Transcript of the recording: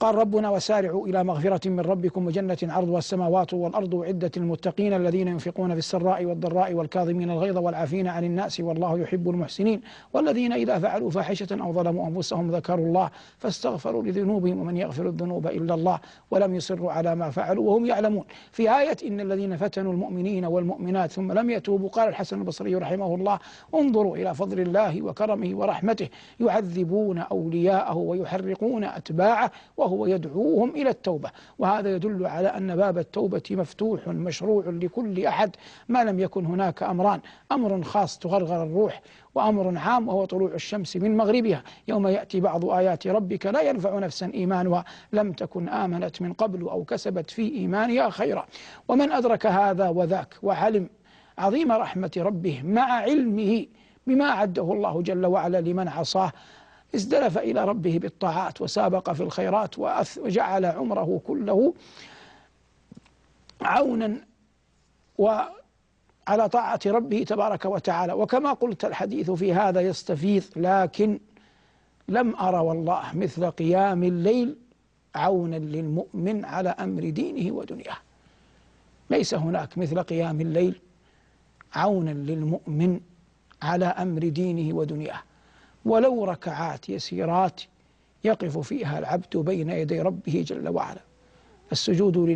قال ربنا: وسارعوا إلى مغفرة من ربكم وجنة عرضها السماوات والأرض أعدت للمتقين الذين ينفقون في السراء والضراء والكاظمين الغيظ والعافين عن الناس والله يحب المحسنين والذين إذا فعلوا فاحشة أو ظلموا أنفسهم ذكروا الله فاستغفروا لذنوبهم ومن يغفر الذنوب إلا الله ولم يصروا على ما فعلوا وهم يعلمون. في آية: إن الذين فتنوا المؤمنين والمؤمنات ثم لم يتوبوا، قال الحسن البصري رحمه الله: انظروا إلى فضل الله وكرمه ورحمته، يعذبون أولياءه ويحرقون أتباعه وهو يدعوهم إلى التوبة. وهذا يدل على أن باب التوبة مفتوح مشروع لكل أحد، ما لم يكن هناك أمران: أمر خاص تغرغر الروح، وأمر عام وهو طلوع الشمس من مغربها، يوم يأتي بعض آيات ربك لا ينفع نفسا إيمانها لم تكن آمنت من قبل أو كسبت في إيمانها خيرا. ومن أدرك هذا وذاك وعلم عظيم رحمة ربه مع علمه بما أعده الله جل وعلا لمن عصاه، ازدلف إلى ربه بالطاعات وسابق في الخيرات وجعل عمره كله عونا وعلى طاعة ربه تبارك وتعالى. وكما قلت الحديث في هذا يستفيض، لكن لم أرى والله مثل قيام الليل عونا للمؤمن على أمر دينه ودنياه. ليس هناك مثل قيام الليل عونا للمؤمن على أمر دينه ودنياه، ولو ركعات يسيرات يقف فيها العبد بين يدي ربه جل وعلا. السجود